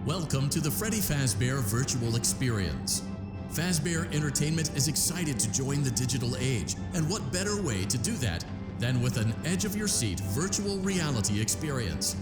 Welcome to the Freddy Fazbear Virtual Experience. Fazbear Entertainment is excited to join the digital age, and what better way to do that than with an edge-of-your-seat virtual reality experience.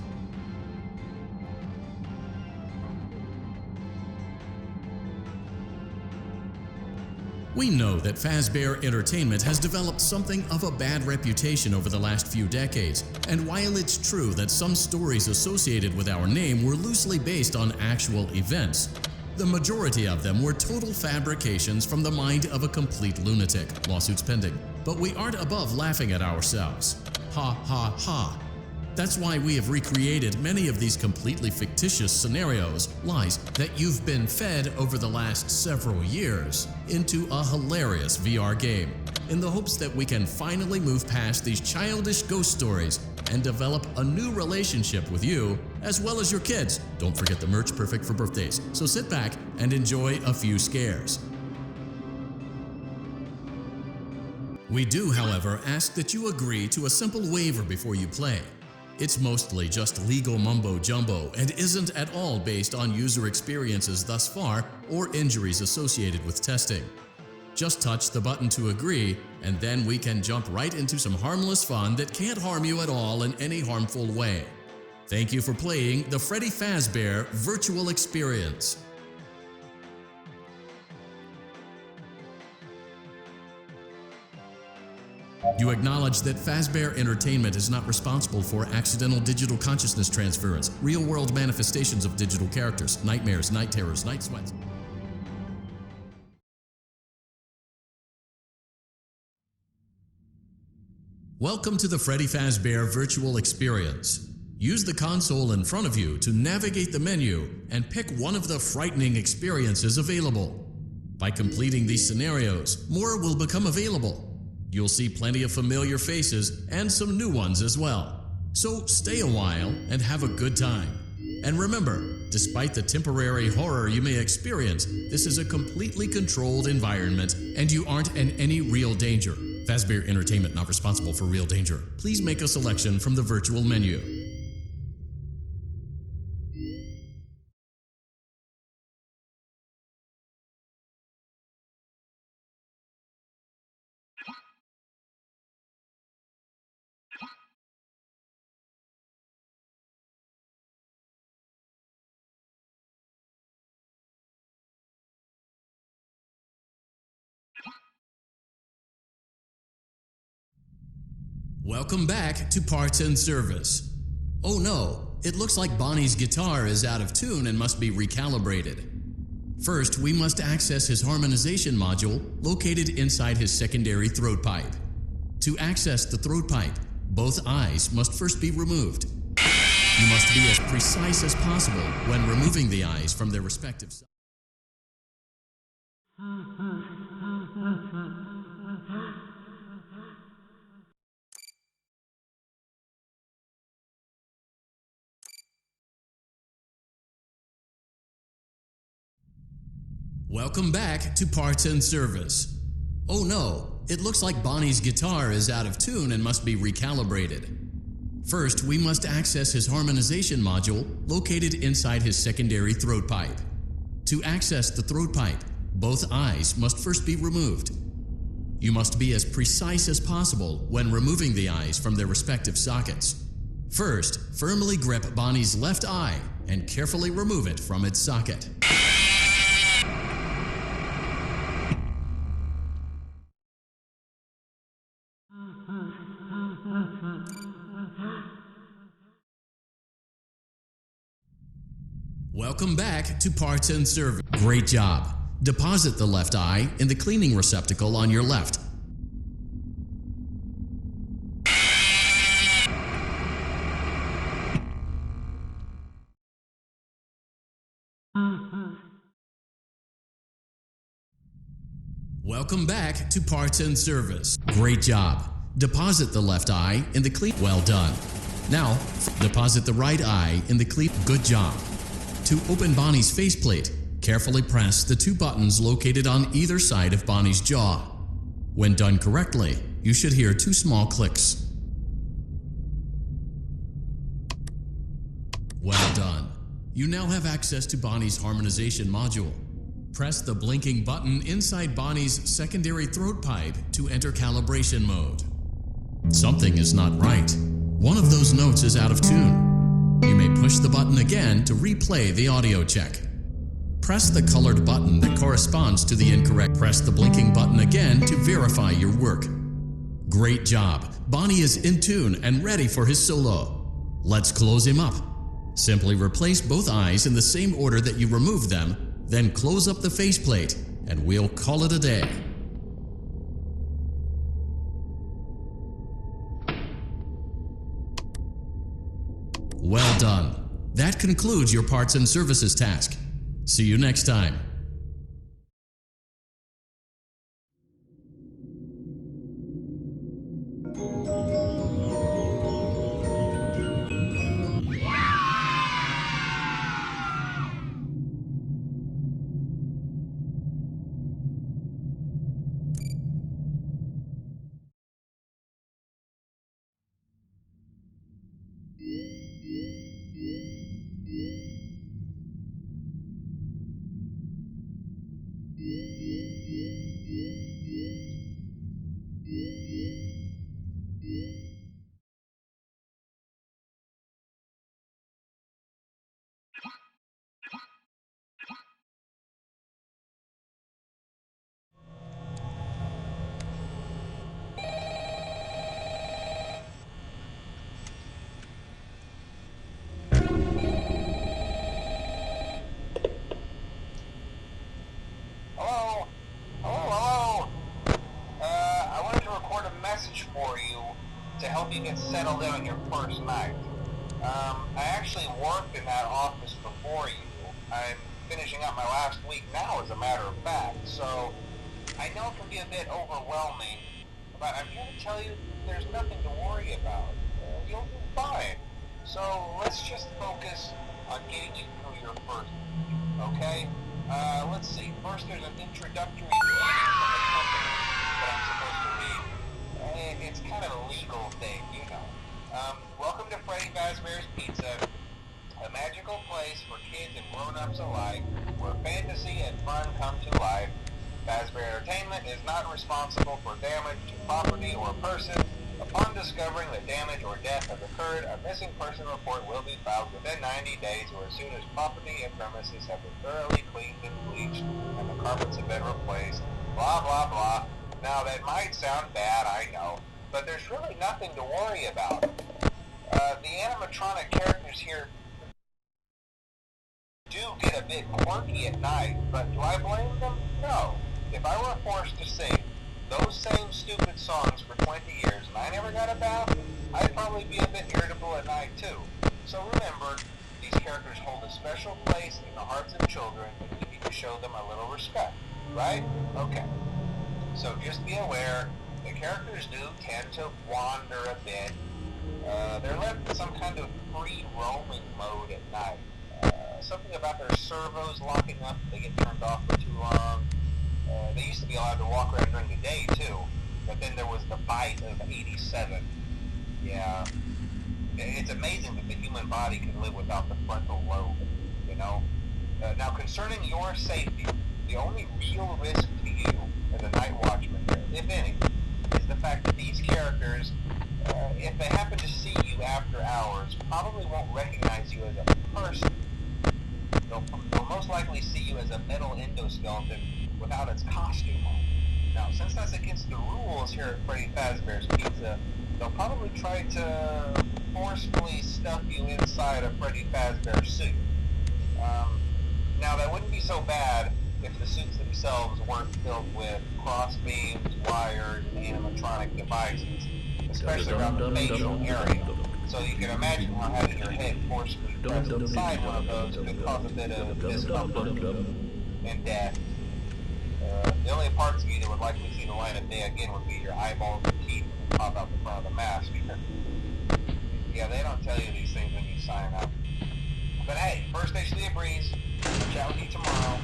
We know that Fazbear Entertainment has developed something of a bad reputation over the last few decades, and while it's true that some stories associated with our name were loosely based on actual events, the majority of them were total fabrications from the mind of a complete lunatic, lawsuits pending. But we aren't above laughing at ourselves. Ha ha ha. That's why we have recreated many of these completely fictitious scenarios, lies that you've been fed over the last several years, into a hilarious VR game, in the hopes that we can finally move past these childish ghost stories and develop a new relationship with you, as well as your kids. Don't forget the merch, perfect for birthdays. So sit back and enjoy a few scares. We do, however, ask that you agree to a simple waiver before you play. It's mostly just legal mumbo-jumbo and isn't at all based on user experiences thus far or injuries associated with testing. Just touch the button to agree, and then we can jump right into some harmless fun that can't harm you at all in any harmful way. Thank you for playing the Freddy Fazbear Virtual Experience. You acknowledge that Fazbear Entertainment is not responsible for accidental digital consciousness transference, real-world manifestations of digital characters, nightmares, night terrors, night sweats. Welcome to the Freddy Fazbear Virtual Experience. Use the console in front of you to navigate the menu and pick one of the frightening experiences available. By completing these scenarios, more will become available. You'll see plenty of familiar faces and some new ones as well. So stay a while and have a good time. And remember, despite the temporary horror you may experience, this is a completely controlled environment and you aren't in any real danger. Fazbear Entertainment not responsible for real danger. Please make a selection from the virtual menu. Welcome back to Parts and Service. Oh no, it looks like Bonnie's guitar is out of tune and must be recalibrated. First, we must access his harmonization module located inside his secondary throat pipe. To access the throat pipe, both eyes must first be removed. You must be as precise as possible when removing the eyes from their respective sides. Welcome back to Parts and Service. Oh no, it looks like Bonnie's guitar is out of tune and must be recalibrated. First, we must access his harmonization module located inside his secondary throat pipe. To access the throat pipe, both eyes must first be removed. You must be as precise as possible when removing the eyes from their respective sockets. First, firmly grip Bonnie's left eye and carefully remove it from its socket. Welcome back to Parts and Service. Great job. Deposit the left eye in the cleaning receptacle on your left. Welcome back to Parts and Service. Great job. Deposit the left eye in the clean. Well done. Now, deposit the right eye in the clean. Good job. To open Bonnie's faceplate, carefully press the two buttons located on either side of Bonnie's jaw. When done correctly, you should hear two small clicks. Well done. You now have access to Bonnie's harmonization module. Press the blinking button inside Bonnie's secondary throat pipe to enter calibration mode. Something is not right. One of those notes is out of tune. You may push the button again to replay the audio check. Press the colored button that corresponds to the incorrect. Press the blinking button again to verify your work. Great job! Bonnie is in tune and ready for his solo. Let's close him up. Simply replace both eyes in the same order that you removed them, then close up the faceplate, and we'll call it a day. Well done. That concludes your parts and services task. See you next time. For you to help you get settled in on your first night. I actually worked in that office before you. I'm finishing up my last week now, as a matter of fact, so I know it can be a bit overwhelming, but I'm here to tell you there's nothing to worry about. You'll be fine. So let's just focus on getting you through your first week, okay? Let's see. First, there's an introductory greeting from the company that I'm supposed to read. It's kind of a legal thing, you know. Welcome to Freddy Fazbear's Pizza, a magical place for kids and grown-ups alike, where fantasy and fun come to life. Fazbear Entertainment is not responsible for damage to property or person. Upon discovering that damage or death has occurred, a missing person report will be filed within 90 days or as soon as property and premises have been thoroughly cleaned and bleached and the carpets have been replaced. Blah, blah, blah. Now, that might sound bad, I know, but there's really nothing to worry about. The animatronic characters here do get a bit quirky at night, but do I blame them? No. If I were forced to sing those same stupid songs for 20 years and I never got a bath, I'd probably be a bit irritable at night too. So remember, these characters hold a special place in the hearts of children and we need to show them a little respect, right? Okay. So just be aware, the characters do tend to wander a bit. They're left in some kind of free roaming mode at night. Something about their servos locking up if they get turned off for too long. They used to be allowed to walk around during the day too, but then there was the bite of 87. Yeah, it's amazing that the human body can live without the frontal lobe, you know? Now concerning your safety, the only real risk to you as a night watchman here, if any, is the fact that these characters, if they happen to see you after hours, probably won't recognize you as a person. They'll most likely see you as a metal endoskeleton without its costume on. Now, since that's against the rules here at Freddy Fazbear's Pizza, they'll probably try to forcefully stuff you inside a Freddy Fazbear suit. Now, that wouldn't be so bad if the suits themselves weren't filled with cross beams, wires, and animatronic devices, especially around the facial area. So you can imagine how having your head forcefully pressed inside one of those could cause a bit of discomfort and death. The only parts of you that would likely see the light of day again would be your eyeballs and teeth that pop out the front of the mask. Yeah, they don't tell you these things when you sign up. But hey, first station of the breeze. I'll chat with you tomorrow.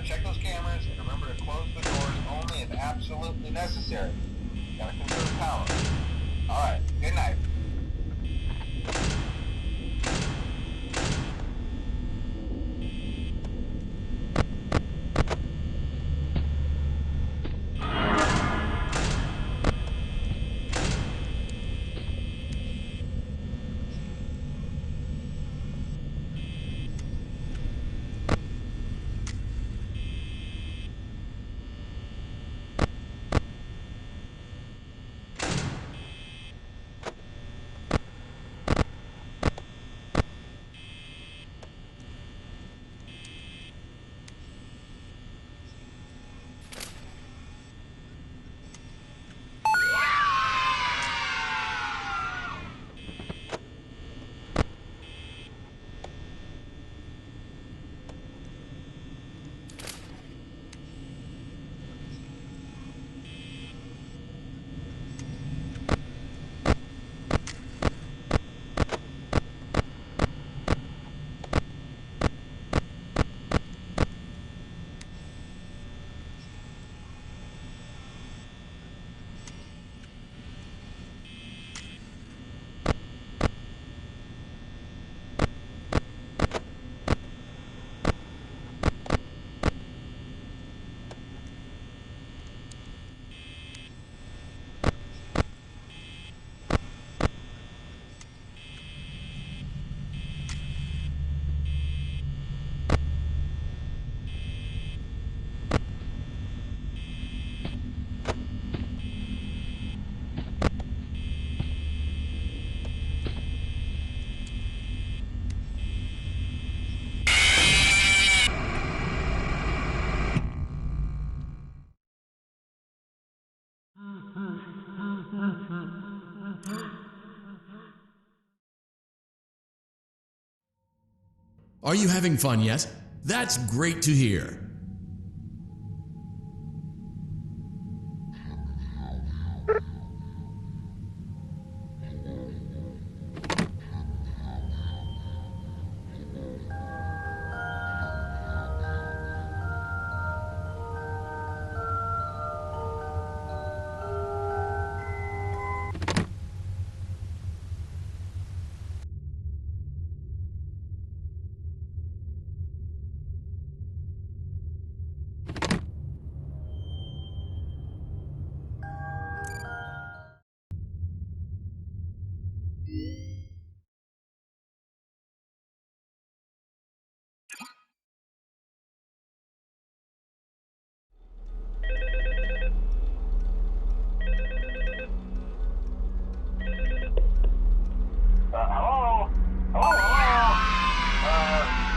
Check those cameras and remember to close the doors only if absolutely necessary. Gotta conserve power. Alright, good night. Are you having fun yet? That's great to hear.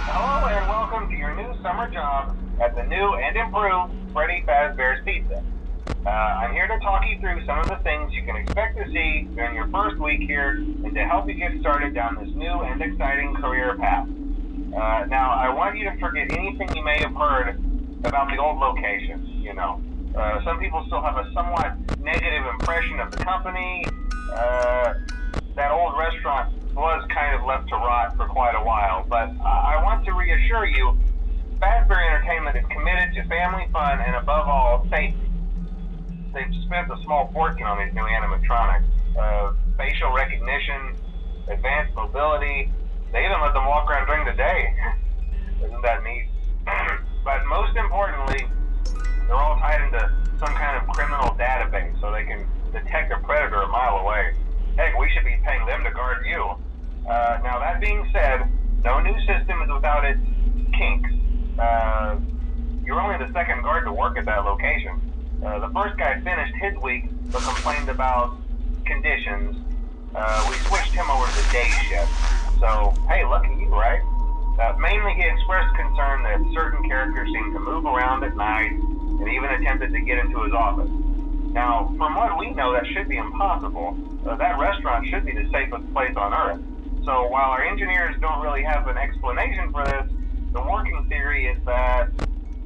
Hello and welcome to your new summer job at the new and improved Freddy Fazbear's Pizza. I'm here to talk you through some of the things you can expect to see during your first week here and to help you get started down this new and exciting career path. Now, I want you to forget anything you may have heard about the old location, some people still have a somewhat negative impression of the company. That old restaurant was kind of left to rot for quite a while, but I want to reassure you, Fazbear Entertainment is committed to family fun and above all, safety. They've spent a small fortune on these new animatronics. Facial recognition, advanced mobility, they even let them walk around during the day. Isn't that neat? But most importantly, they're all tied into some kind of criminal database so they can detect a predator a mile away. Heck, we should be paying them to guard you. Now that being said, no new system is without its kinks. You're only the second guard to work at that location. The first guy finished his week but complained about conditions. We switched him over to the day shift. So, hey, lucky you, right? Mainly he expressed concern that certain characters seemed to move around at night and even attempted to get into his office. Now, from what we know, that should be impossible. That restaurant should be the safest place on Earth. So while our engineers don't really have an explanation for this, the working theory is that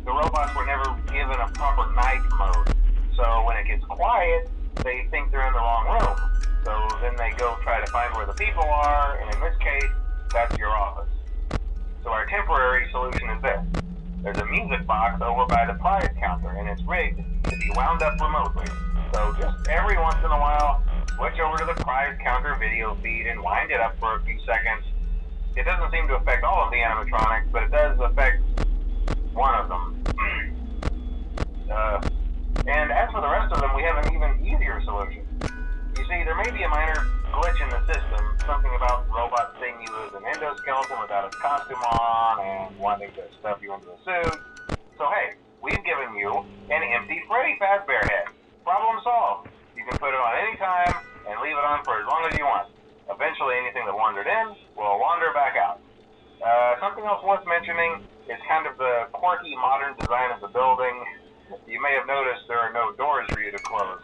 the robots were never given a proper night mode. So when it gets quiet, they think they're in the wrong room. So then they go try to find where the people are, and in this case, that's your office. So our temporary solution is this. There's a music box over by the prize counter, and it's rigged to be wound up remotely. So just every once in a while, switch over to the prize counter video feed and wind it up for a few seconds. It doesn't seem to affect all of the animatronics, but it does affect one of them. And as for the rest of them, we have an even easier solution. You see, there may be a minor glitch in the system, something about robots seeing you as an endoskeleton without its costume on and wanting to stuff you into a suit. So hey, we've given you an empty Freddy Fazbear head. Problem solved. You can put it on any time and leave it on for as long as you want. Eventually anything that wandered in will wander back out. Something else worth mentioning is kind of the quirky modern design of the building. You may have noticed there are no doors for you to close.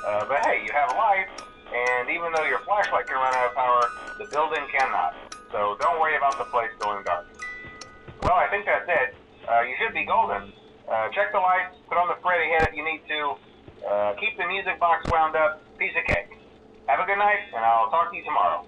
But hey, you have lights, and even though your flashlight can run out of power, the building cannot. So don't worry about the place going dark. Well, I think that's it. You should be golden. Check the lights, put on the Freddy head if you need to. Keep the music box wound up. Piece of cake. Have a good night, and I'll talk to you tomorrow.